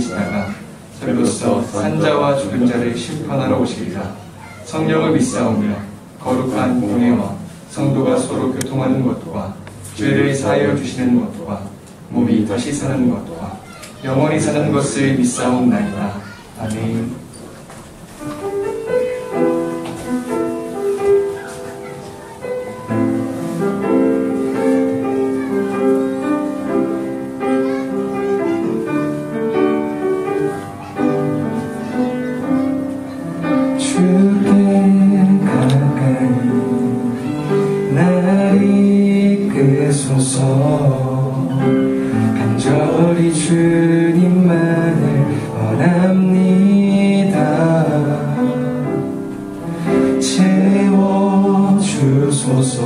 계시다가 저로서 산자와 죽은 자를 심판하러 오시리라. 성령을 믿사오며 거룩한 공예와 성도가 서로 교통하는 것과 죄를 사하여 주시는 것과 몸이 다시 사는 것과 영원히 사는 것을 믿사옵나이다. 아멘. 간절히 주님만을 원합니다. 채워주소서.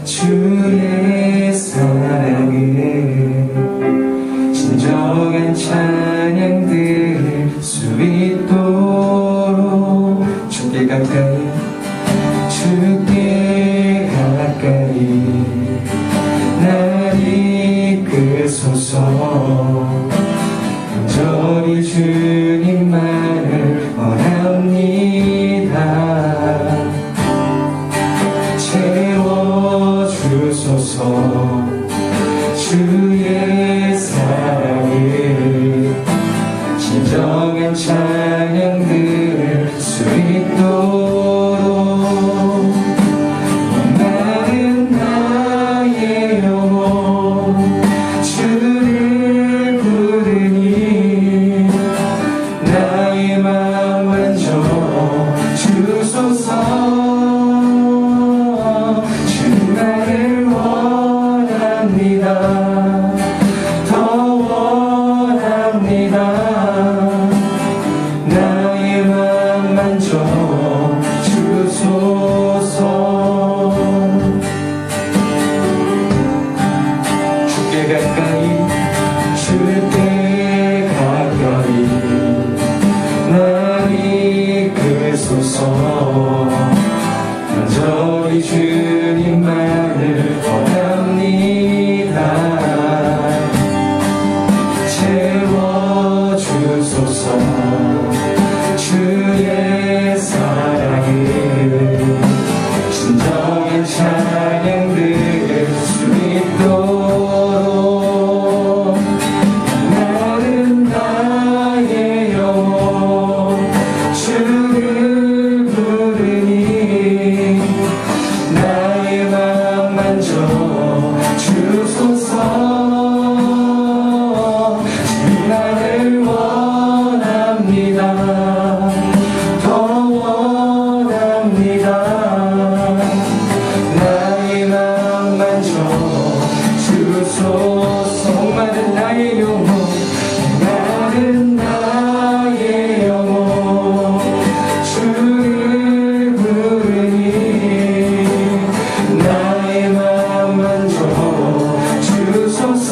주의 사랑을 진정한 찬양 들을 수 있도록 주께 가까이 날 이끄소서. 간절히 주님만을 원합니다. 채워주소서. 주의 사랑을 진정한 찬양 들을 수 있도록 나는 나의 영혼 주를 부르니 나의 맘 만져 주소서. 주 나를 원합니다. 더 원합니다. 나의 맘 만져 주소서. 주께 가까이 주께 가까이 날 이끄소서. 간절히 주님만을 원합니다. 채워주소서. 주의 사랑을 진정한 찬양 들을 수 있도록 나는 나의 영혼 주를 부르니 나의 맘 만져 주소서. 나를 원합니다. 더 원합니다. 나의 맘 만져 주소서. 목마른 나의 영혼 나는 나의 영혼 주를 부르니 나의 맘 만져 주소서.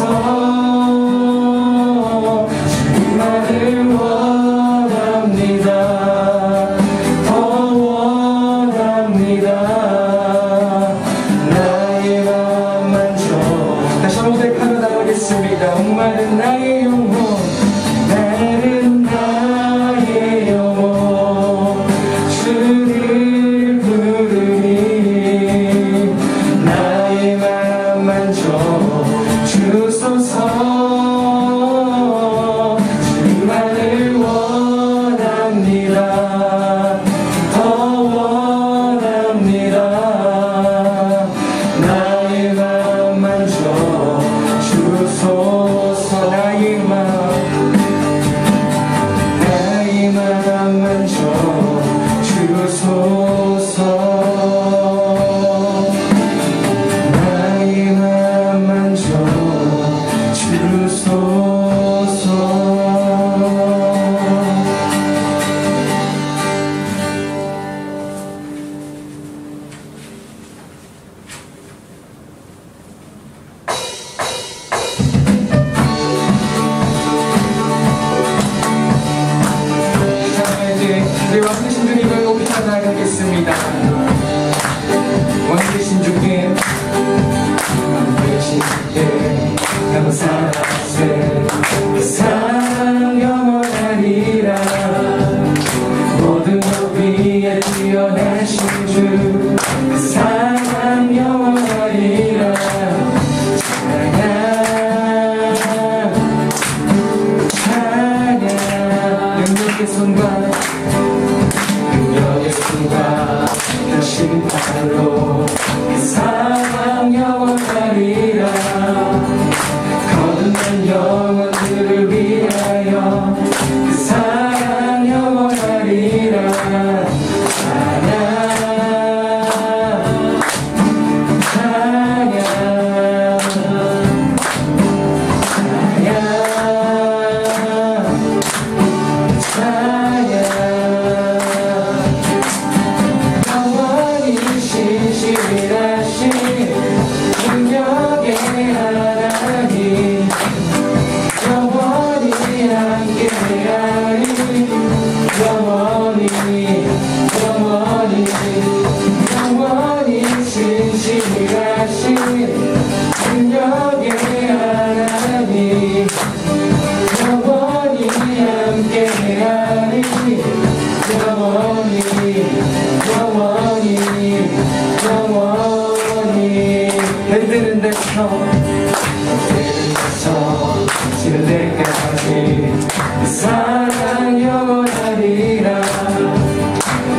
사랑 영원하리라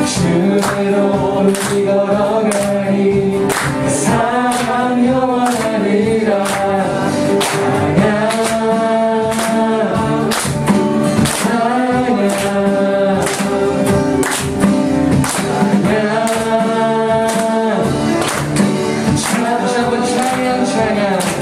주로 우리 걸어가리 사랑 영원하리라 찬양 찬양 찬양 다시 한번 찬양 찬양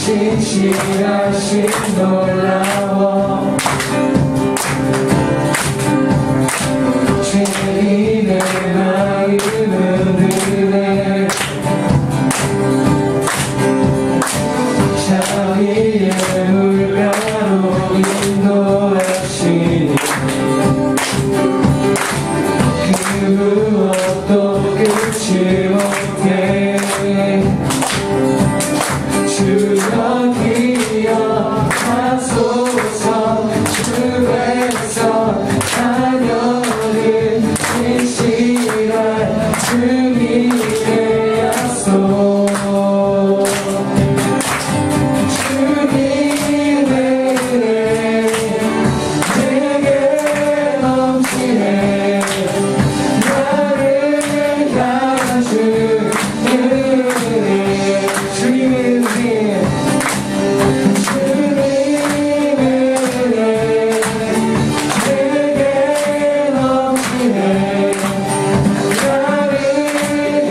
신실하신 놀라워 죄인의 마음은 드네 자위의 물가로 인도하시니 그 무엇도 끝이 못해 주여 기억하소서 주에서 자녀를 진실한 주님께 약속 주님의 은혜 내게 넘치네 나를 향한 주의 은혜 주님의 은혜 나를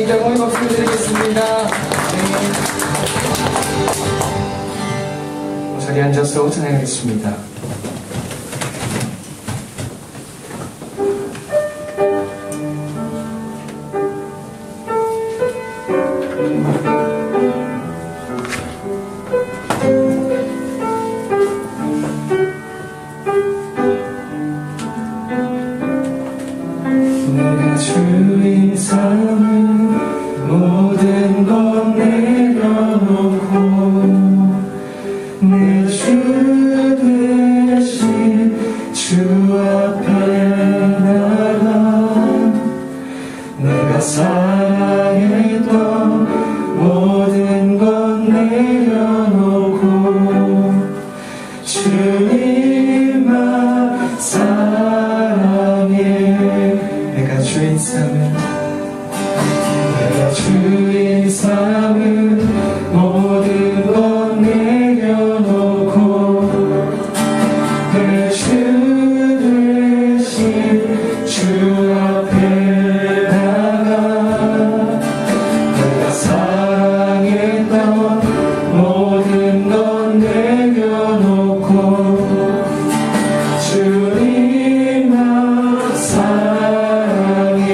영광의 박수 드리겠습니다. 네. 자리에 앉아서 찬양하겠습니다. 내가 주인 삼은 모든 것 내려놓고 내 주 대신 주 앞에 나가 내가 사랑했던 모든 것 내려놓고 주님만 사랑해. 내가 주인 삼은 모든 것 내려놓고 내 주 대신 주 앞에 나가 내가 사랑했던 모든 것 내려놓고 주님만 사랑해.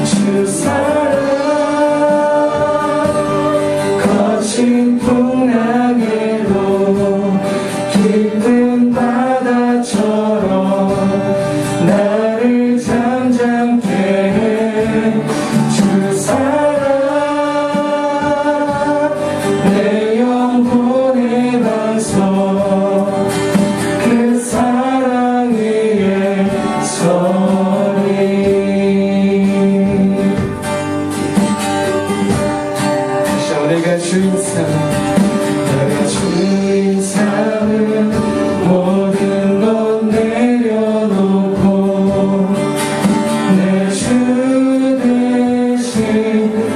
주 사랑 거친 풍랑에도 깊은 바다처럼 나를 잠잠케 해. 주 사랑 내 영혼의 반석 그 사랑 위에 서리. 내가 주인 삼은 모든 것 내려놓고 내 주 대신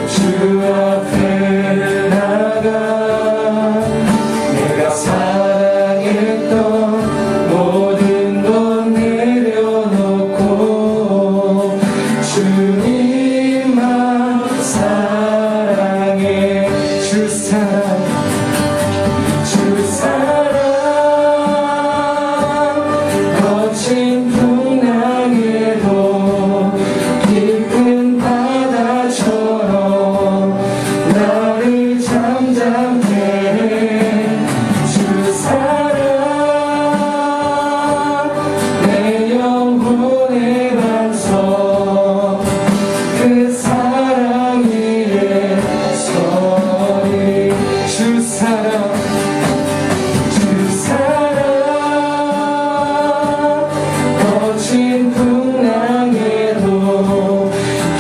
주 앞에 나가 내가 사랑했던 모든 것 내려놓고 주님만 사랑해. 주 사랑 거친 풍랑에도 깊은 바다처럼 나를 잠잠케 해. 주 사랑 내 영혼의 반석 그 사랑 위에 서리. 주 사랑 거친 풍랑에도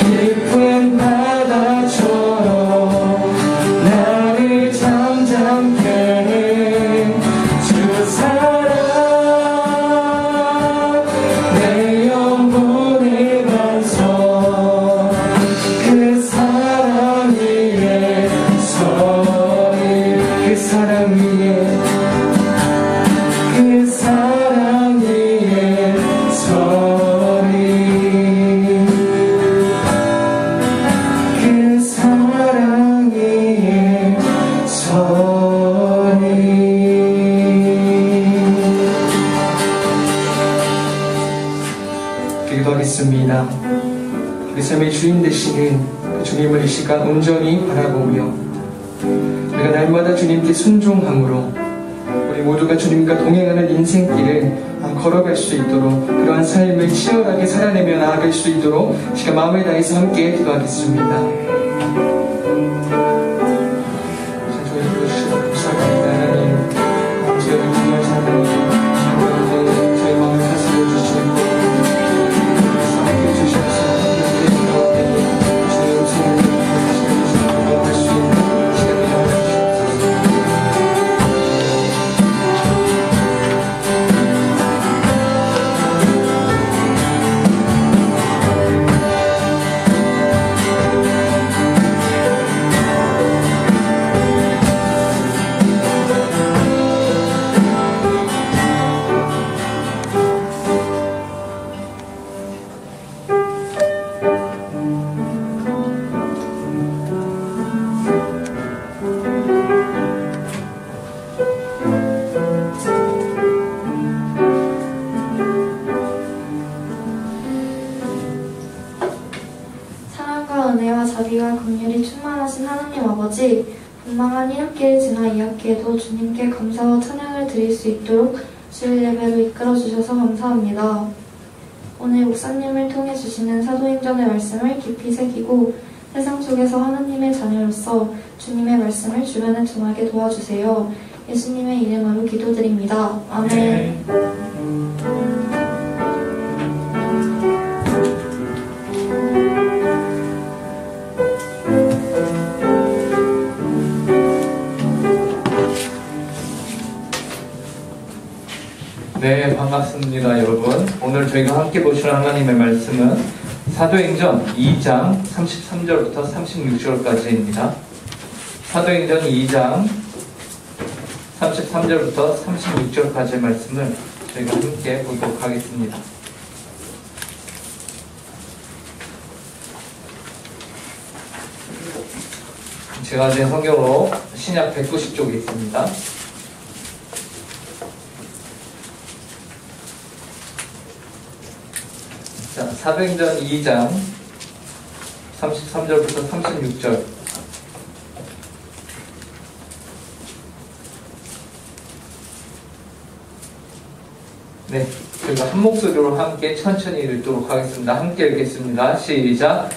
깊은 바다처럼 나를 잠잠케 해. 주 사랑 내 영혼의 반석 그 사랑 위에 서리. 그 사랑 위에 그 사랑 위에 서리. 그 사랑 위에 서리. 기도하겠습니다. 우리 삶의 주인 되시는 그 주님을 이 시간 온전히 바라보며 우리가 날마다 주님께 순종함으로 우리 모두가 주님과 동행하는 인생길을 걸어갈 수 있도록 그러한 삶을 치열하게 살아내며 나아갈 수 있도록 시간 마음을 다해서 함께 기도하겠습니다. 저희 부르시고 감사합니다. 하나님, 저희를 정말 사랑하는 저희 마음을 다스려 주시고 함께 해주셔서 함께 가운데 저희 인생을 걸어갈 수 있는 시간이 되어주십시오. 주여, 은혜와 자비와 긍휼이 충만하신 하나님 아버지, 분망한 이 학기를 지나 이 학기에도 주님께 감사와 찬양을 드릴 수 있도록 주일 예배로 이끌어 주셔서 감사합니다. 오늘 목사님을 통해 주시는 사도행전의 말씀을 깊이 새기고 세상 속에서 하나님의 자녀로서 주님의 말씀을 주변에 전하게 도와주세요. 예수님의 이름으로 기도드립니다. 아멘. 네, 반갑습니다, 여러분. 오늘 저희가 함께 보실 하나님의 말씀은 사도행전 2장 33절부터 36절까지입니다. 사도행전 2장 33절부터 36절까지의 말씀을 저희가 함께 보도록 하겠습니다. 제가 제 성경으로 신약 190쪽에 있습니다. 자, 사도행전 2장 33절부터 36절. 네, 저희가 한 목소리로 함께 천천히 읽도록 하겠습니다. 함께 읽겠습니다. 시작.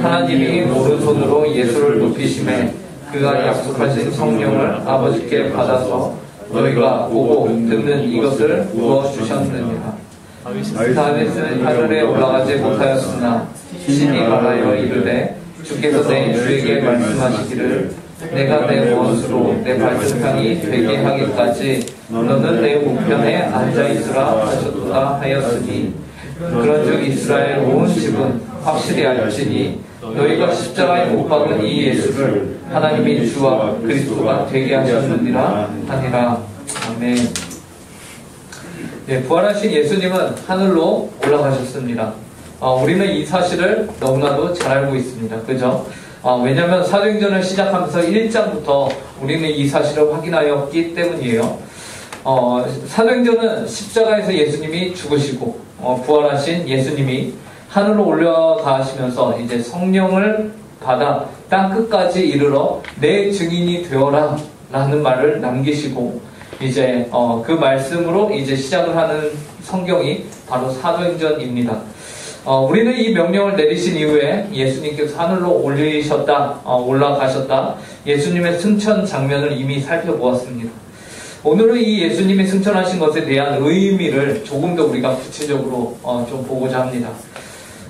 하나님이 오른손으로 예수를 높이심에 그가 약속하신 성령을 아버지께 받아서 너희가 보고 듣는 이것을 부어주셨느니라. 다윗은 하늘에 올라가지 못하였으나 신이 말하여 이르되 주께서 내 주에게 말씀하시기를 내가 내 원수로 내 발등상이 되게 하기까지 너는 내 우편에 앉아있으라 하셨도다 하였으니 그런즉 이스라엘 온 집은 확실히 알지니 너희가 십자가에 못 박은 이 예수를 하나님이 주와 그리스도가 되게 하셨느니라 하니라. 아멘. 네, 부활하신 예수님은 하늘로 올라가셨습니다. 우리는 이 사실을 너무나도 잘 알고 있습니다. 그죠? 왜냐하면 사도행전을 시작하면서 1장부터 우리는 이 사실을 확인하였기 때문이에요. 사도행전은 십자가에서 예수님이 죽으시고 부활하신 예수님이 하늘로 올라가시면서 이제 성령을 받아 땅 끝까지 이르러 내 증인이 되어라 라는 말을 남기시고 이제 그 말씀으로 이제 시작을 하는 성경이 바로 사도행전입니다. 우리는 이 명령을 내리신 이후에 예수님께서 하늘로 올라가셨다. 예수님의 승천 장면을 이미 살펴보았습니다. 오늘은 이 예수님이 승천하신 것에 대한 의미를 조금 더 우리가 구체적으로 좀 보고자 합니다.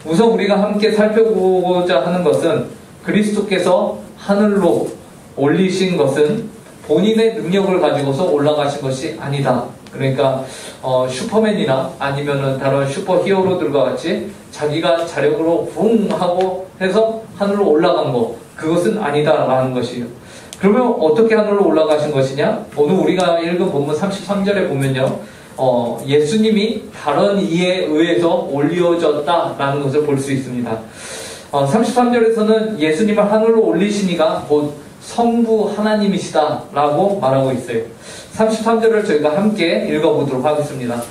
우선 우리가 함께 살펴보고자 하는 것은 그리스도께서 하늘로 올리신 것은 본인의 능력을 가지고서 올라가신 것이 아니다. 그러니까 슈퍼맨이나 아니면은 다른 슈퍼 히어로들과 같이 자기가 자력으로 붕 하고 해서 하늘로 올라간 거, 그것은 아니다라는 것이에요. 그러면 어떻게 하늘로 올라가신 것이냐? 오늘 우리가 읽은 본문 33절에 보면요, 예수님이 다른 이에 의해서 올려졌다라는 것을 볼 수 있습니다. 33절에서는 예수님을 하늘로 올리시니가 곧 성부 하나님이시다라고 말하고 있어요. 33절을 저희가 함께 읽어보도록 하겠습니다.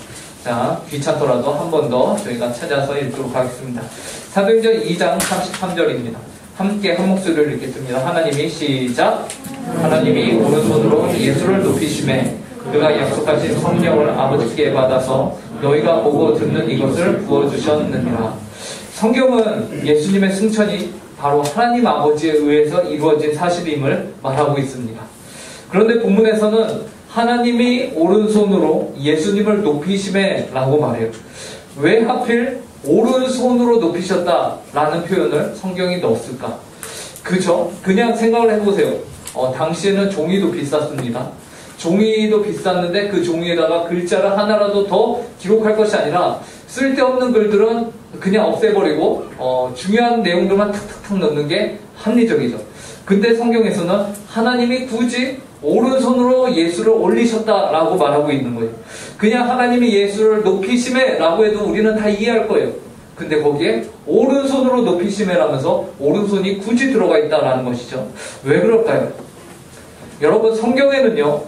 자, 귀찮더라도 한 번 더 저희가 찾아서 읽도록 하겠습니다. 사도행전 2장 33절입니다. 함께 한 목소리를 읽겠습니다. 하나님이 시작. 하나님이 오른손으로 예수를 높이심에 그가 약속하신 성령을 아버지께 받아서 너희가 보고 듣는 이것을 부어주셨느니라. 성경은 예수님의 승천이 바로 하나님 아버지에 의해서 이루어진 사실임을 말하고 있습니다. 그런데 본문에서는 하나님이 오른손으로 예수님을 높이심에 라고 말해요. 왜 하필 오른손으로 높이셨다라는 표현을 성경이 넣었을까? 그죠? 그냥 생각을 해보세요. 당시에는 종이도 비쌌습니다. 종이도 비쌌는데 그 종이에다가 글자를 하나라도 더 기록할 것이 아니라 쓸데없는 글들은 그냥 없애버리고 중요한 내용들만 탁탁탁 넣는 게 합리적이죠. 근데 성경에서는 하나님이 굳이 오른손으로 예수를 올리셨다라고 말하고 있는 거예요. 그냥 하나님이 예수를 높이심에 라고 해도 우리는 다 이해할 거예요. 근데 거기에 오른손으로 높이심에라면서 오른손이 굳이 들어가 있다라는 것이죠. 왜 그럴까요? 여러분, 성경에는요,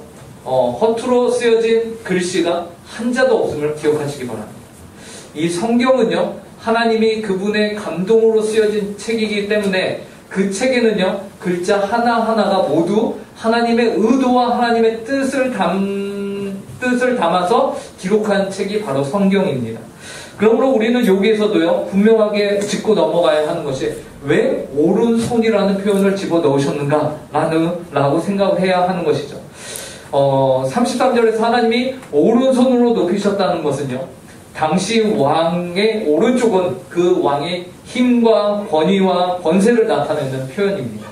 허투루 쓰여진 글씨가 한자도 없음을 기억하시기 바랍니다. 이 성경은요, 하나님이 그분의 감동으로 쓰여진 책이기 때문에 그 책에는요, 글자 하나하나가 모두 하나님의 의도와 하나님의 뜻을 담아서 기록한 책이 바로 성경입니다. 그러므로 우리는 여기에서도요, 분명하게 짚고 넘어가야 하는 것이 왜 오른손이라는 표현을 집어넣으셨는가? 라고 생각을 해야 하는 것이죠. 33절에서 하나님이 오른손으로 높이셨다는 것은요, 당시 왕의 오른쪽은 그 왕의 힘과 권위와 권세를 나타내는 표현입니다.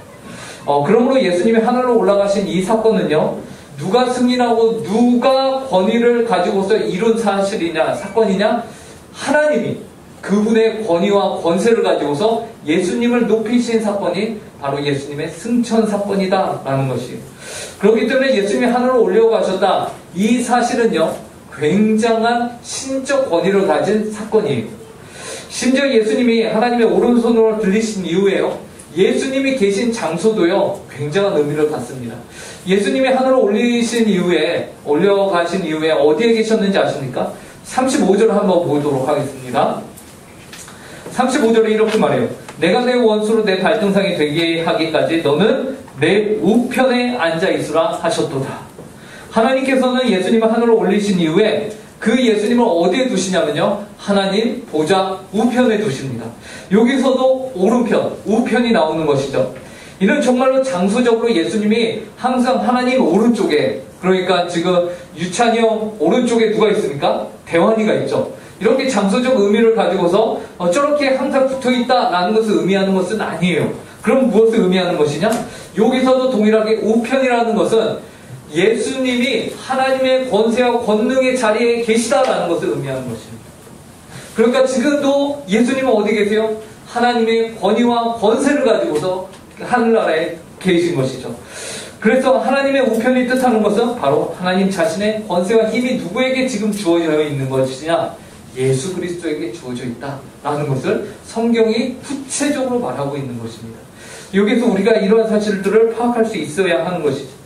그러므로 예수님이 하늘로 올라가신 이 사건은요, 누가 승인하고 누가 권위를 가지고서 이룬 사건이냐? 하나님이 그분의 권위와 권세를 가지고서 예수님을 높이신 사건이 바로 예수님의 승천 사건이다 라는 것이에요. 그렇기 때문에 예수님이 하늘로 올려가셨다, 이 사실은요, 굉장한 신적 권위를 가진 사건이에요. 심지어 예수님이 하나님의 오른손으로 들리신 이후에요, 예수님이 계신 장소도요, 굉장한 의미를 갖습니다. 예수님이 하늘로 올려가신 이후에 어디에 계셨는지 아십니까? 35절을 한번 보도록 하겠습니다. 35절에 이렇게 말해요. 내가 내 원수로 내 발등상이 되게 하기까지 너는 내 우편에 앉아 있으라 하셨도다. 하나님께서는 예수님을 하늘로 올리신 이후에 그 예수님을 어디에 두시냐면요, 하나님 보좌 우편에 두십니다. 여기서도 오른편, 우편이 나오는 것이죠. 이는 정말로 장소적으로 예수님이 항상 하나님 오른쪽에, 그러니까 지금 유찬이 형 오른쪽에 누가 있습니까? 대환이가 있죠. 이렇게 장소적 의미를 가지고서 저렇게 항상 붙어있다라는 것을 의미하는 것은 아니에요. 그럼 무엇을 의미하는 것이냐? 여기서도 동일하게 우편이라는 것은 예수님이 하나님의 권세와 권능의 자리에 계시다라는 것을 의미하는 것입니다. 그러니까 지금도 예수님은 어디 계세요? 하나님의 권위와 권세를 가지고서 하늘나라에 계신 것이죠. 그래서 하나님의 우편이 뜻하는 것은 바로 하나님 자신의 권세와 힘이 누구에게 지금 주어져 있는 것이냐? 예수 그리스도에게 주어져 있다라는 것을 성경이 구체적으로 말하고 있는 것입니다. 여기서 우리가 이러한 사실들을 파악할 수 있어야 하는 것이죠.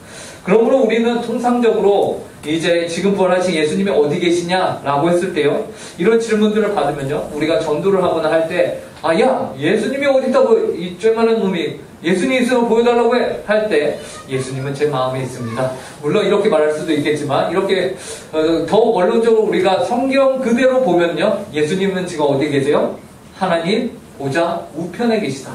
그러므로 우리는 통상적으로 이제 지금 부활하신 예수님이 어디 계시냐라고 했을 때요, 이런 질문들을 받으면요, 우리가 전도를 하거나 할 때, 야, 예수님이 어디 있다고 이 쬐만한 놈이 예수님 있으면 보여달라고 해 할 때, 예수님은 제 마음에 있습니다. 물론 이렇게 말할 수도 있겠지만, 이렇게 더 원론적으로 우리가 성경 그대로 보면요, 예수님은 지금 어디 계세요? 하나님 보좌 우편에 계시다.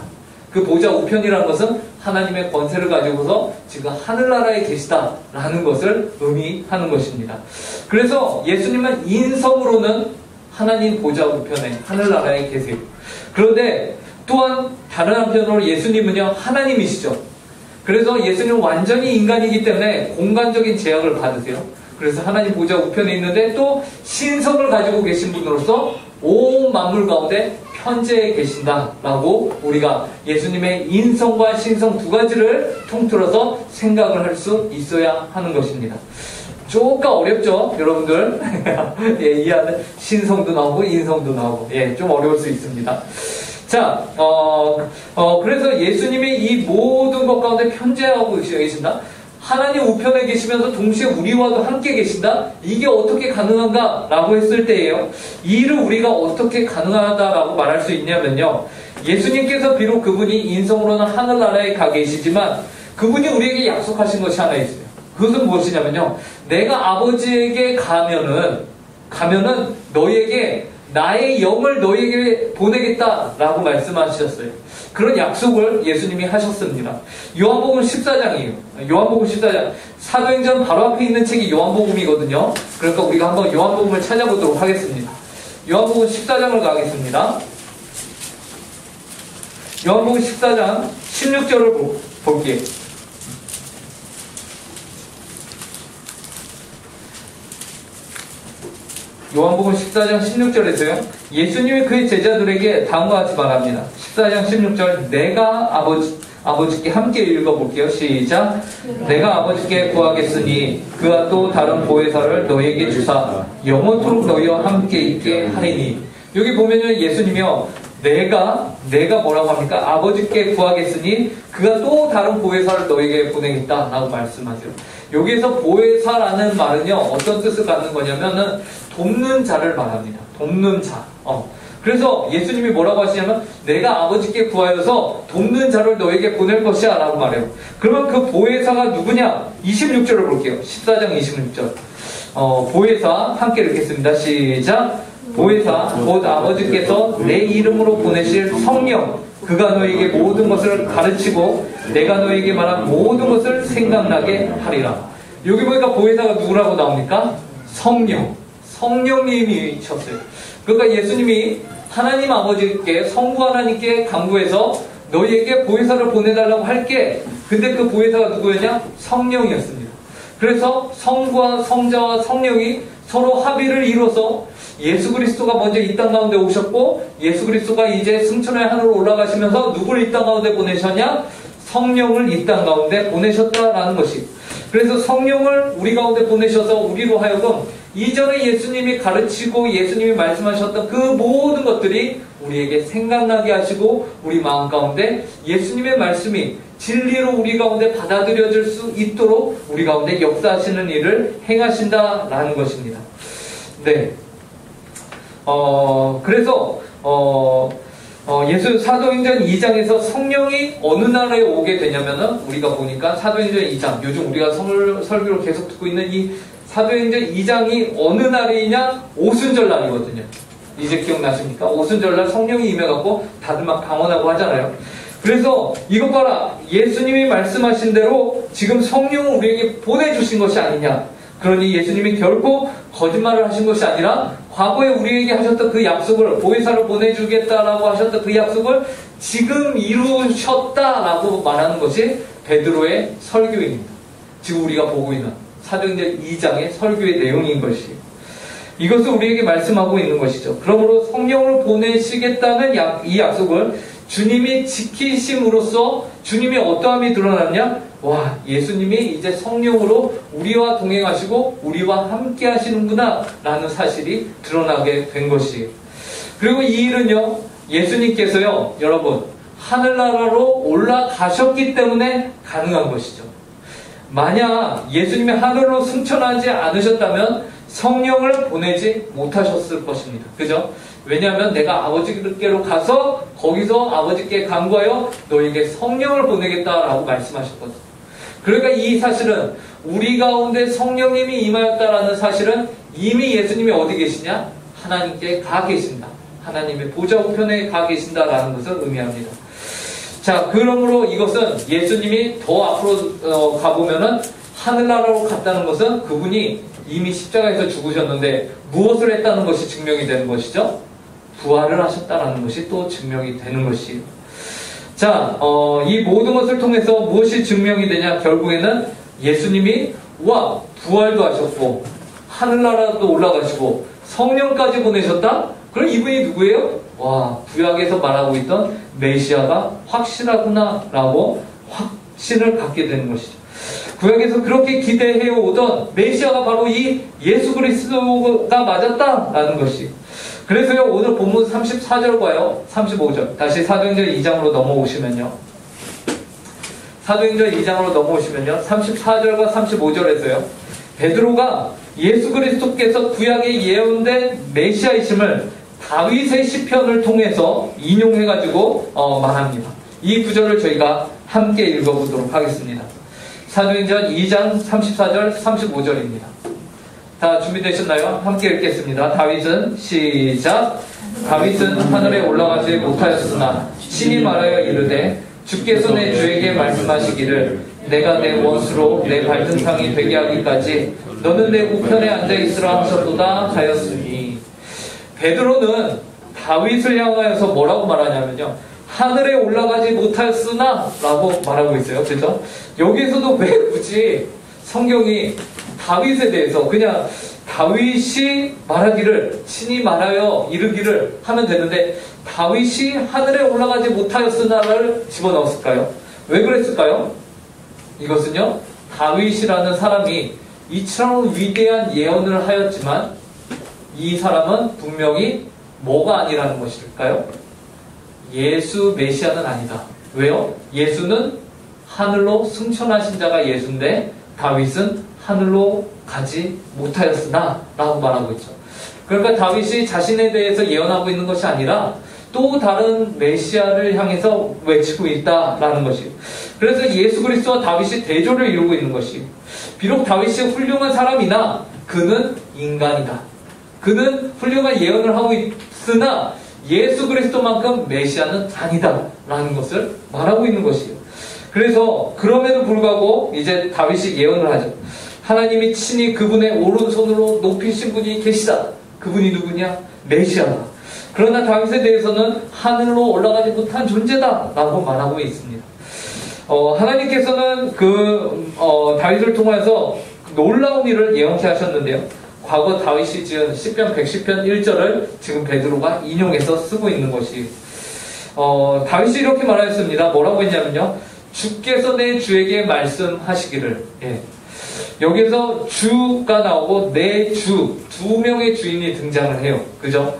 그 보좌 우편이라는 것은 하나님의 권세를 가지고서 지금 하늘나라에 계시다라는 것을 의미하는 것입니다. 그래서 예수님은 인성으로는 하나님 보좌 우편에 하늘나라에 계세요. 그런데 또한 다른 한편으로 예수님은요, 하나님이시죠. 그래서 예수님은 완전히 인간이기 때문에 공간적인 제약을 받으세요. 그래서 하나님 보좌 우편에 있는데 또 신성을 가지고 계신 분으로서 온 만물 가운데 현재에 계신다라고 우리가 예수님의 인성과 신성 두 가지를 통틀어서 생각을 할 수 있어야 하는 것입니다. 조금 어렵죠, 여러분들? 예, 이해하는 신성도 나오고 인성도 나오고, 예, 좀 어려울 수 있습니다. 자, 그래서 예수님이 이 모든 것 가운데 편재하고 계신다. 하나님 우편에 계시면서 동시에 우리와도 함께 계신다? 이게 어떻게 가능한가? 라고 했을 때예요. 이 일을 우리가 어떻게 가능하다라고 말할 수 있냐면요, 예수님께서 비록 그분이 인성으로는 하늘나라에 가 계시지만 그분이 우리에게 약속하신 것이 하나 있어요. 그것은 무엇이냐면요, 내가 아버지에게 가면은 너에게 나의 영을 너에게 보내겠다라고 말씀하셨어요. 그런 약속을 예수님이 하셨습니다. 요한복음 14장이에요. 요한복음 14장. 사도행전 바로 앞에 있는 책이 요한복음이거든요. 그러니까 우리가 한번 요한복음을 찾아보도록 하겠습니다. 요한복음 14장을 가겠습니다. 요한복음 14장 16절을 볼게요. 요한복음 14장 16절에서요, 예수님이 그의 제자들에게 다음과 같이 말합니다. 14장 16절, 내가 아버지께 함께 읽어볼게요. 시작. 내가 아버지께 구하겠으니 그와 또 다른 보혜사를 너에게 주사 영원토록 너희와 함께 있게 하리니. 여기 보면은 예수님이요, 내가 뭐라고 합니까? 아버지께 구하겠으니 그가 또 다른 보혜사를 너에게 보내겠다라고 말씀하세요. 여기에서 보혜사라는 말은요, 어떤 뜻을 갖는 거냐면은 돕는 자를 말합니다. 돕는 자. 그래서 예수님이 뭐라고 하시냐면 내가 아버지께 구하여서 돕는 자를 너에게 보낼 것이야 라고 말해요. 그러면 그 보혜사가 누구냐? 26절을 볼게요. 14장 26절. 보혜사 함께 읽겠습니다. 시작. 보혜사 곧 아버지께서 내 이름으로 보내실 성령 그가 너에게 모든 것을 가르치고 내가 너에게 말한 모든 것을 생각나게 하리라. 여기 보니까 보혜사가 누구라고 나옵니까? 성령님이셨어요. 그러니까 예수님이 하나님 아버지께 성부 하나님께 간구해서 너희에게 보혜사를 보내달라고 할게. 근데 그 보혜사가 누구였냐? 성령이었습니다. 그래서 성부와 성자와 성령이 서로 합의를 이뤄서 예수 그리스도가 먼저 이 땅 가운데 오셨고 예수 그리스도가 이제 승천의 하늘로 올라가시면서 누구를 이 땅 가운데 보내셨냐? 성령을 이 땅 가운데 보내셨다라는 것이. 그래서 성령을 우리 가운데 보내셔서 우리로 하여금 이전에 예수님이 가르치고 예수님이 말씀하셨던 그 모든 것들이 우리에게 생각나게 하시고 우리 마음 가운데 예수님의 말씀이 진리로 우리 가운데 받아들여질 수 있도록 우리 가운데 역사하시는 일을 행하신다라는 것입니다. 네. 그래서 예수 사도행전 2장에서 성령이 어느 나라에 오게 되냐면은 우리가 보니까 사도행전 2장 요즘 우리가 설교를 계속 듣고 있는 이 사도행전 2장이 어느 날이냐? 오순절 날이거든요. 이제 기억나십니까? 오순절 날 성령이 임해갖고 다들 막 강원하고 하잖아요. 그래서 이것 봐라. 예수님이 말씀하신 대로 지금 성령을 우리에게 보내주신 것이 아니냐. 그러니 예수님이 결코 거짓말을 하신 것이 아니라 과거에 우리에게 하셨던 그 약속을 보혜사를 보내주겠다라고 하셨던 그 약속을 지금 이루셨다라고 말하는 것이 베드로의 설교입니다. 지금 우리가 보고 있는 사도행전 2장의 설교의 내용인 것이 이것을 우리에게 말씀하고 있는 것이죠. 그러므로 성령을 보내시겠다는 이 약속을 주님이 지키심으로써 주님이 어떠함이 드러났냐? 와, 예수님이 이제 성령으로 우리와 동행하시고 우리와 함께 하시는구나 라는 사실이 드러나게 된 것이에요. 그리고 이 일은요, 예수님께서요, 여러분, 하늘나라로 올라가셨기 때문에 가능한 것이죠. 만약 예수님이 하늘로 승천하지 않으셨다면 성령을 보내지 못하셨을 것입니다. 그죠? 왜냐하면 내가 아버지께로 가서 거기서 아버지께 간구하여 너에게 성령을 보내겠다라고 말씀하셨거든요. 그러니까 이 사실은 우리 가운데 성령님이 임하였다라는 사실은 이미 예수님이 어디 계시냐? 하나님께 가 계신다. 하나님의 보좌 우편에 가 계신다라는 것을 의미합니다. 자, 그러므로 이것은 예수님이 더 앞으로 가보면은 하늘나라로 갔다는 것은 그분이 이미 십자가에서 죽으셨는데 무엇을 했다는 것이 증명이 되는 것이죠? 부활을 하셨다는 것이 또 증명이 되는 것이에요. 자, 이 모든 것을 통해서 무엇이 증명이 되냐? 결국에는 예수님이 부활도 하셨고 하늘나라도 올라가시고 성령까지 보내셨다? 그럼 이분이 누구예요? 구약에서 말하고 있던 메시아가 확실하구나 라고 확신을 갖게 되는 것이죠. 구약에서 그렇게 기대해 오던 메시아가 바로 이 예수 그리스도가 맞았다라는 것이. 그래서요, 오늘 본문 34절과요 35절 다시 사도행전 2장으로 넘어오시면요, 사도행전 2장으로 넘어오시면요 34절과 35절에서요 베드로가 예수 그리스도께서 구약에 예언된 메시아이심을 다윗의 시편을 통해서 인용해가지고 말합니다. 이 구절을 저희가 함께 읽어보도록 하겠습니다. 사도행전 2장 34절 35절입니다. 다 준비되셨나요? 함께 읽겠습니다. 다윗은 시작. 다윗은 하늘에 올라가지 못하였으나 신이 말하여 이르되 주께서 내 주에게 말씀하시기를 내가 내 원수로 내 발등상이 되게 하기까지 너는 내 우편에 앉아 있으라 하셨도다 하였으니. 베드로는 다윗을 향하여서 뭐라고 말하냐면요, 하늘에 올라가지 못하였으나 라고 말하고 있어요. 그렇죠? 여기에서도 왜 굳이 성경이 다윗에 대해서 그냥 다윗이 말하기를 신이 말하여 이르기를 하면 되는데 다윗이 하늘에 올라가지 못하였으나를 집어넣었을까요? 왜 그랬을까요? 이것은요, 다윗이라는 사람이 이처럼 위대한 예언을 하였지만 이 사람은 분명히 뭐가 아니라는 것일까요? 예수 메시아는 아니다. 왜요? 예수는 하늘로 승천하신 자가 예수인데 다윗은 하늘로 가지 못하였으나 라고 말하고 있죠. 그러니까 다윗이 자신에 대해서 예언하고 있는 것이 아니라 또 다른 메시아를 향해서 외치고 있다라는 것이에요. 그래서 예수 그리스도와 다윗이 대조를 이루고 있는 것이에요. 비록 다윗이 훌륭한 사람이나 그는 인간이다. 그는 훌륭한 예언을 하고 있으나 예수 그리스도만큼 메시아는 아니다라는 것을 말하고 있는 것이에요. 그래서 그럼에도 불구하고 이제 다윗이 예언을 하죠. 하나님이 친히 그분의 오른손으로 높이신 분이 계시다. 그분이 누구냐? 메시아다. 그러나 다윗에 대해서는 하늘로 올라가지 못한 존재다 라고 말하고 있습니다. 하나님께서는 다윗을 통해서 놀라운 일을 예언케 하셨는데요. 과거 다윗이 지은 시편 110편 1절을 지금 베드로가 인용해서 쓰고 있는 것이 다윗이 이렇게 말하였습니다. 뭐라고 했냐면요. 주께서 내 주에게 말씀하시기를. 여기서 주가 나오고 내 주, 두 명의 주인이 등장을 해요. 그죠?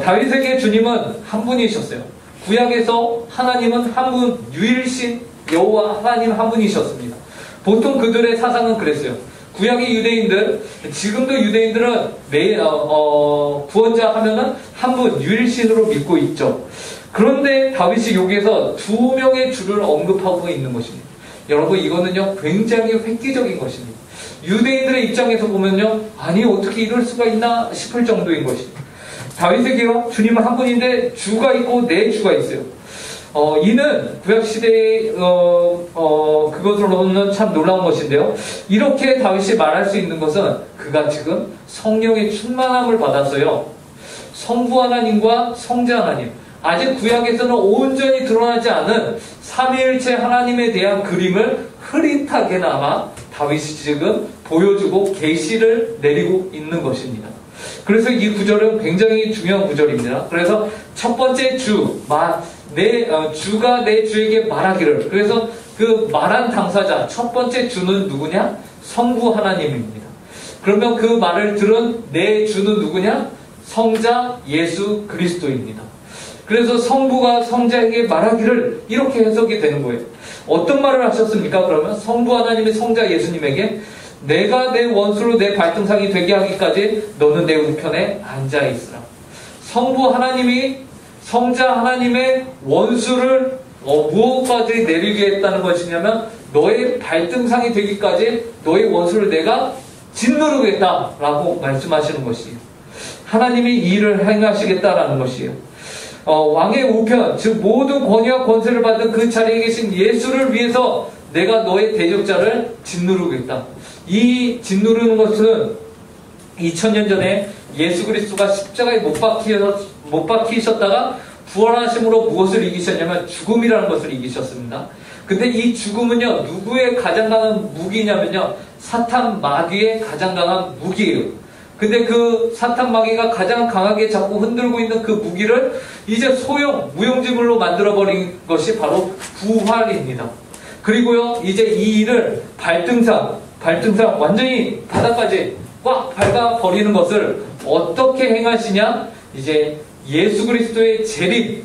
다윗에게 주님은 한 분이셨어요. 구약에서 하나님은 한 분, 유일신 여호와 하나님 한 분이셨습니다. 보통 그들의 사상은 그랬어요. 구약의 유대인들, 지금도 유대인들은 구원자 하면은 한 분, 유일신으로 믿고 있죠. 그런데 다윗이 여기에서 두 명의 주를 언급하고 있는 것입니다. 여러분, 이거는요, 굉장히 획기적인 것입니다. 유대인들의 입장에서 보면요, 아니, 어떻게 이럴 수가 있나 싶을 정도인 것입니다. 다윗에게요, 주님은 한 분인데 주가 있고 내 주가 있어요. 이는 구약시대의 그것으로는 참 놀라운 것인데요. 이렇게 다윗이 말할 수 있는 것은 그가 지금 성령의 충만함을 받았어요. 성부 하나님과 성자 하나님, 아직 구약에서는 온전히 드러나지 않은 삼위일체 하나님에 대한 그림을 흐릿하게나마 다윗이 지금 보여주고 계시를 내리고 있는 것입니다. 그래서 이 구절은 굉장히 중요한 구절입니다. 그래서 첫 번째 주가 내 주에게 말하기를. 그래서 그 말한 당사자 첫 번째 주는 누구냐? 성부 하나님입니다. 그러면 그 말을 들은 내 주는 누구냐? 성자 예수 그리스도입니다. 그래서 성부가 성자에게 말하기를 이렇게 해석이 되는 거예요. 어떤 말을 하셨습니까? 그러면 성부 하나님이 성자 예수님에게 내가 내 원수로 내 발등상이 되게 하기까지 너는 내 우편에 앉아있으라. 성부 하나님이 성자 하나님의 원수를 무엇까지 내리게 했다는 것이냐면 너의 발등상이 되기까지 너의 원수를 내가 짓누르겠다라고 말씀하시는 것이에요. 하나님이 이 일을 행하시겠다라는 것이에요. 왕의 우편, 즉 모든 권위와 권세를 받은 그 자리에 계신 예수를 위해서 내가 너의 대적자를 짓누르겠다. 이 짓누르는 것은 2000년 전에 예수 그리스도가 십자가에 못 박히셨다가 부활하심으로 무엇을 이기셨냐면 죽음이라는 것을 이기셨습니다. 근데 이 죽음은요, 누구의 가장 강한 무기냐면요, 사탄 마귀의 가장 강한 무기예요. 근데 그 사탄 마귀가 가장 강하게 자꾸 흔들고 있는 그 무기를 이제 무용지물로 만들어버린 것이 바로 부활입니다. 그리고요, 이제 이 일을 발등상 완전히 바닥까지 꽉 밟아버리는 것을 어떻게 행하시냐? 이제 예수 그리스도의 재림,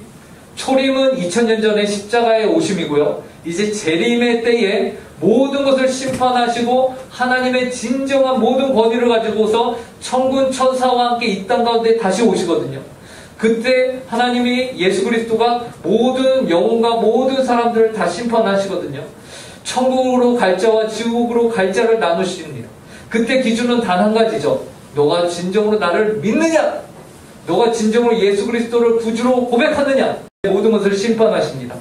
초림은 2000년 전에 십자가에 오심이고요. 이제 재림의 때에 모든 것을 심판하시고 하나님의 진정한 모든 권위를 가지고서 천군 천사와 함께 이 땅 가운데 다시 오시거든요. 그때 하나님이 예수 그리스도가 모든 영혼과 모든 사람들을 다 심판하시거든요. 천국으로 갈 자와 지옥으로 갈 자를 나누십니다. 그때 기준은 단 한 가지죠. 너가 진정으로 나를 믿느냐? 너가 진정으로 예수 그리스도를 구주로 고백하느냐? 모든 것을 심판하십니다.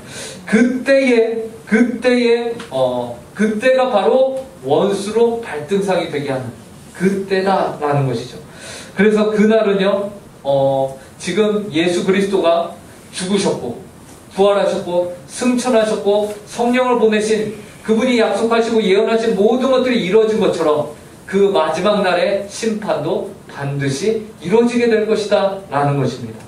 그때가 바로 원수로 발등상이 되게 하는 그때다라는 것이죠. 그래서 그날은요, 지금 예수 그리스도가 죽으셨고, 부활하셨고, 승천하셨고, 성령을 보내신 그분이 약속하시고 예언하신 모든 것들이 이루어진 것처럼 그 마지막 날의 심판도 반드시 이루어지게 될 것이다 라는 것입니다.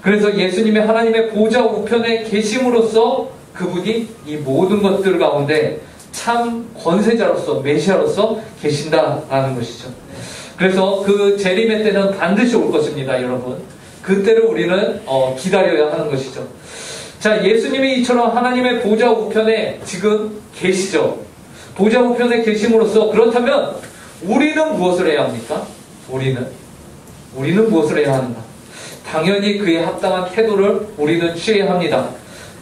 그래서 예수님의 하나님의 보좌 우편에 계심으로써 그분이 이 모든 것들 가운데 참 권세자로서 메시아로서 계신다라는 것이죠. 그래서 그 재림의 때는 반드시 올 것입니다, 여러분. 그때를 우리는 기다려야 하는 것이죠. 자, 예수님이 이처럼 하나님의 보좌 우편에 지금 계시죠. 보좌 우편에 계심으로써 그렇다면 우리는 무엇을 해야 합니까? 우리는 무엇을 해야 하는가? 당연히 그에 합당한 태도를 우리는 취해야 합니다.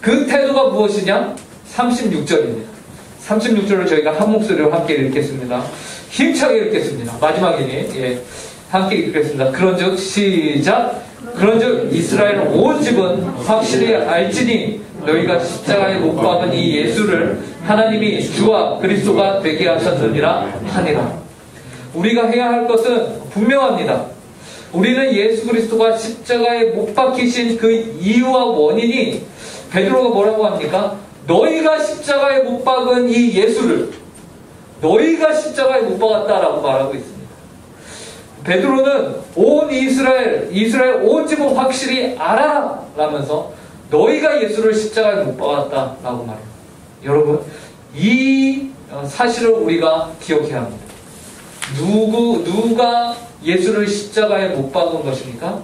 그 태도가 무엇이냐? 36절입니다. 36절을 저희가 한 목소리로 함께 읽겠습니다. 힘차게 읽겠습니다. 마지막이니, 예, 함께 읽겠습니다. 그런즉 시작. 그런즉 이스라엘 온 집은 확실히 알지니 너희가 십자가에 못 박은 이 예수를 하나님이 주와 그리스도가 되게 하셨느니라 하니라. 우리가 해야 할 것은 분명합니다. 우리는 예수 그리스도가 십자가에 못 박히신 그 이유와 원인이 베드로가 뭐라고 합니까? 너희가 십자가에 못 박은 이 예수를 너희가 십자가에 못 박았다라고 말하고 있습니다. 베드로는 온 이스라엘 온 집은 확실히 알아! 라면서 너희가 예수를 십자가에 못 박았다라고 말해요. 여러분, 이 사실을 우리가 기억해야 합니다. 누가 예수를 십자가에 못 박은 것입니까?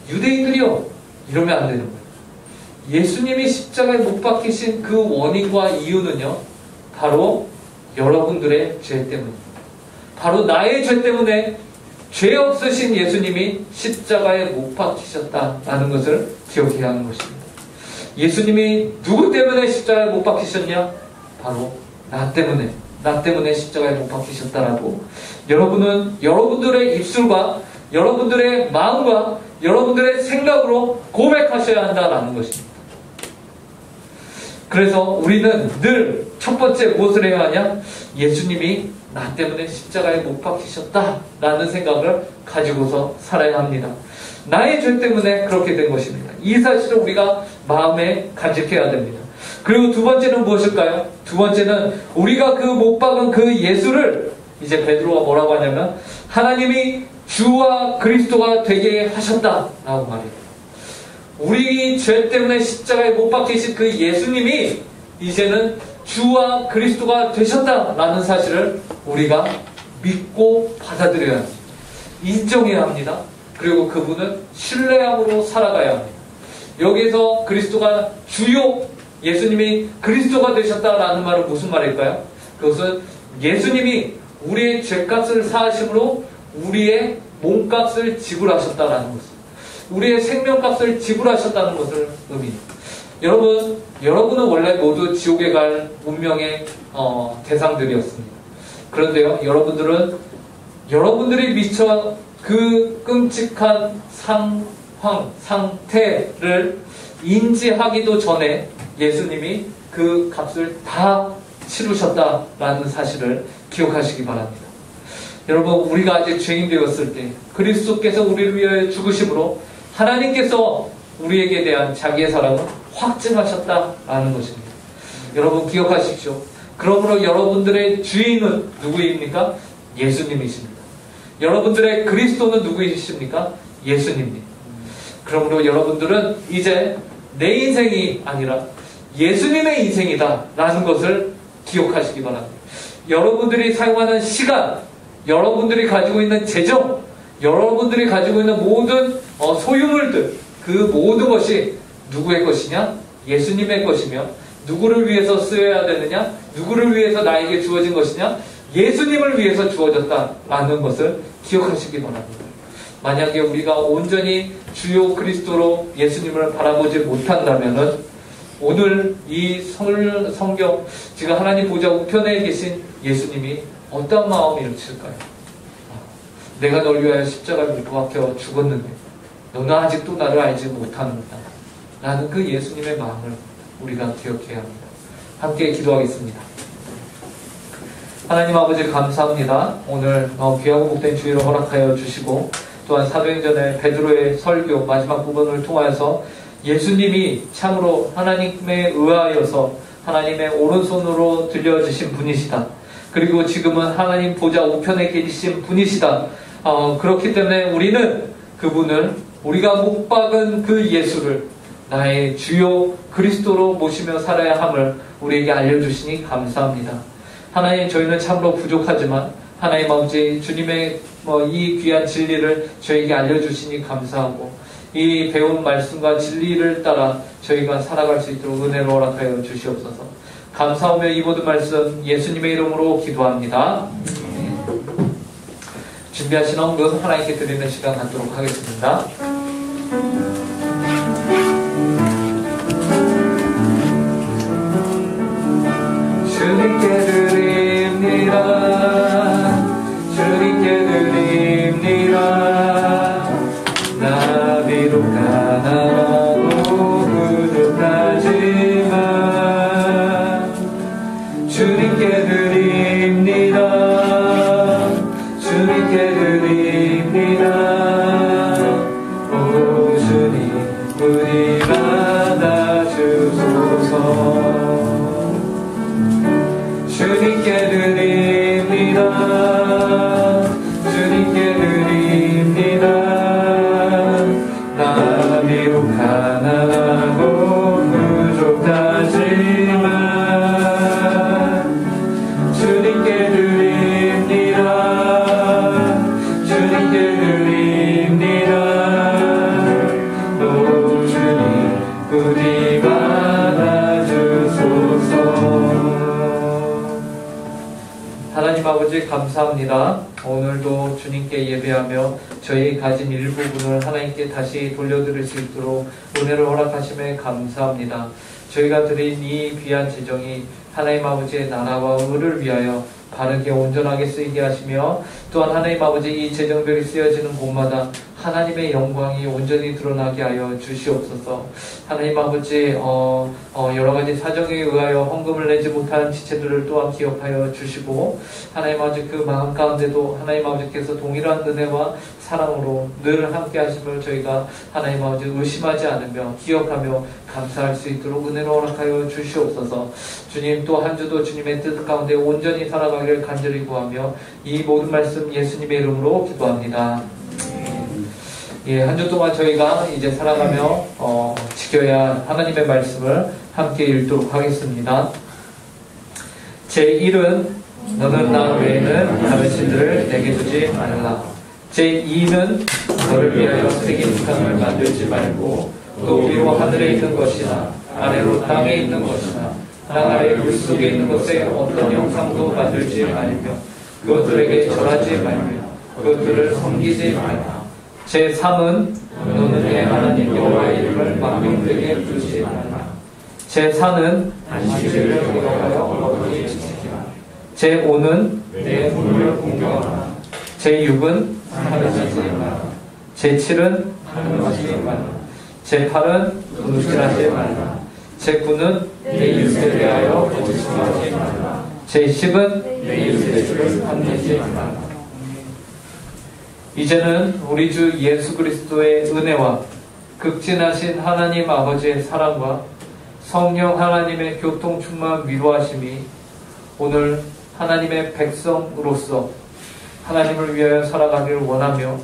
유대인들이요. 이러면 안 되는 거예요. 예수님이 십자가에 못 박히신 그 원인과 이유는요, 바로 여러분들의 죄 때문입니다. 바로 나의 죄 때문에 죄 없으신 예수님이 십자가에 못 박히셨다라는 것을 기억해야 하는 것입니다. 예수님이 누구 때문에 십자가에 못 박히셨냐? 바로 나 때문에 십자가에 못 박히셨다라고 여러분은 여러분들의 입술과 여러분들의 마음과 여러분들의 생각으로 고백하셔야 한다라는 것입니다. 그래서 우리는 늘 첫 번째 무엇을 해야 하냐? 예수님이 나 때문에 십자가에 못 박히셨다라는 생각을 가지고서 살아야 합니다. 나의 죄 때문에 그렇게 된 것입니다. 이 사실을 우리가 마음에 간직해야 됩니다. 그리고 두 번째는 무엇일까요? 두 번째는 우리가 그 못 박은 그 예수를 이제 베드로가 뭐라고 하냐면 하나님이 주와 그리스도가 되게 하셨다라고 말해요. 우리 죄 때문에 십자가에 못 박히신 그 예수님이 이제는 주와 그리스도가 되셨다라는 사실을 우리가 믿고 받아들여야 합니다. 인정해야 합니다. 그리고 그분은 신뢰함으로 살아가야 합니다. 여기에서 그리스도가 주요 예수님이 그리스도가 되셨다라는 말은 무슨 말일까요? 그것은 예수님이 우리의 죄값을 사하심으로 우리의 몸값을 지불하셨다라는 것입니다. 우리의 생명값을 지불하셨다는 것을 의미합니다. 여러분은 원래 모두 지옥에 갈 운명의 대상들이었습니다. 그런데요, 여러분들이 미처 그 끔찍한 상태를 인지하기도 전에 예수님이 그 값을 다 치르셨다라는 사실을 기억하시기 바랍니다. 여러분, 우리가 아직 죄인 되었을 때 그리스도께서 우리를 위하여 죽으심으로 하나님께서 우리에게 대한 자기의 사랑을 확증하셨다라는 것입니다. 여러분 기억하십시오. 그러므로 여러분들의 주인은 누구입니까? 예수님이십니다. 여러분들의 그리스도는 누구이십니까? 예수님입니다. 그러므로 여러분들은 이제 내 인생이 아니라 예수님의 인생이다라는 것을 기억하시기 바랍니다. 여러분들이 사용하는 시간, 여러분들이 가지고 있는 재정, 여러분들이 가지고 있는 모든 소유물들, 그 모든 것이 누구의 것이냐? 예수님의 것이며, 누구를 위해서 쓰여야 되느냐? 누구를 위해서 나에게 주어진 것이냐? 예수님을 위해서 주어졌다라는 것을 기억하시기 바랍니다. 만약에 우리가 온전히 주요 그리스도로 예수님을 바라보지 못한다면은 오늘 이 성경, 지금 하나님 보좌 우편에 계신 예수님이 어떤 마음이 일으킬까요? 내가 널 위하여 십자가에 못 박혀 죽었는데 너는 아직도 나를 알지 못하는구나 라는 그 예수님의 마음을 우리가 기억해야 합니다. 함께 기도하겠습니다. 하나님 아버지 감사합니다. 오늘 귀하고 복된 주일을 허락하여 주시고 또한 사도행전의 베드로의 설교 마지막 부분을 통하여서 예수님이 참으로 하나님에 의하여서 하나님의 오른손으로 들려주신 분이시다. 그리고 지금은 하나님 보좌 우편에 계신 분이시다. 그렇기 때문에 우리는 그분을, 우리가 못 박은 그 예수를 나의 주요 그리스도로 모시며 살아야 함을 우리에게 알려주시니 감사합니다. 하나님, 저희는 참으로 부족하지만 하나님 아버지 주님의 이 귀한 진리를 저에게 알려주시니 감사하고 이 배운 말씀과 진리를 따라 저희가 살아갈 수 있도록 은혜로 허락하여 주시옵소서. 감사하며 이 모든 말씀 예수님의 이름으로 기도합니다. 준비하신 헌금 하나님께 드리는 시간 갖도록 하겠습니다. 주님께 드립니다. 주님께 드립니다. 나비로 가난하고 부족하지만 주님께 드립니다. 주님께 드립니다. 오 주님 우리 받아주소서. 주님께 드립니다. 주님께 드립니다. 나비로 가난하고 부족하지만 주님께 드립니다. 주님께 드립니다. 오 주님 우리 받아주소서. 하나님 아버지 감사합니다. 오늘도 주님께 예배하며 저희 가진 일부분을 하나님께 다시 돌려드릴 수 있도록 은혜를 허락하심에 감사합니다. 저희가 드린 이 귀한 재정이 하나님 아버지의 나라와 의를 위하여 바르게 온전하게 쓰이게 하시며 또한 하나님 아버지 이 재정들이 쓰여지는 곳마다 하나님의 영광이 온전히 드러나게 하여 주시옵소서. 하나님 아버지 여러 가지 사정에 의하여 헌금을 내지 못한 지체들을 또한 기억하여 주시고 하나님 아버지 그 마음 가운데도 하나님 아버지께서 동일한 은혜와 사랑으로 늘 함께 하심을 저희가 하나님 아버지 의심하지 않으며 기억하며 감사할 수 있도록 은혜를 허락하여 주시옵소서. 주님 또 한 주도 주님의 뜻 가운데 온전히 살아가기를 간절히 구하며 이 모든 말씀 예수님의 이름으로 기도합니다. 예, 한 주 동안 저희가 이제 살아가며 지켜야 할 하나님의 말씀을 함께 읽도록 하겠습니다. 제1은 너는 나 외에는 다른 신들을 내게 주지 말라. 제2는 너를 위하여 새긴 상을 만들지 말고 또 위로 하늘에 있는 것이나 아래로 땅에 있는 것이나 땅 아래 물속에 있는 것에 어떤 형상도 만들지 말며 그것들에게 절하지 말며 그것들을 섬기지 말라. 제3은 너는 내 하나님 여호와의 이름을 망령되게 부르지 말라. 제4는 안식일을 경외하여 거룩히 지키라. 제5는 내 부모를 공경하라. 제6은 살인하지 말라. 제7은 강요하지 말라. 제8은 음식하지 말라. 제9는 내 이웃에 대하여 거짓말하지 말라. 제10은 내 이웃의 죄를 탐내지 말라. 이제는 우리 주 예수 그리스도의 은혜와 극진하신 하나님 아버지의 사랑과 성령 하나님의 교통 충만 위로하심이 오늘 하나님의 백성으로서 하나님을 위하여 살아가기를 원하며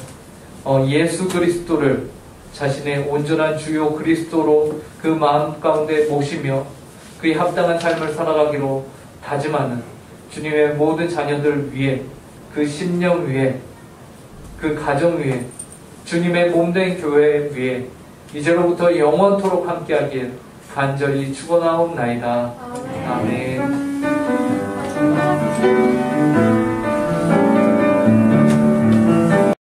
예수 그리스도를 자신의 온전한 주요 그리스도로 그 마음 가운데 모시며 그에 합당한 삶을 살아가기로 다짐하는 주님의 모든 자녀들 위해 그 심령 위에 그 가정 위에 주님의 몸된 교회 위에 이제로부터 영원토록 함께하길 간절히 축원하옵나이다. 아멘.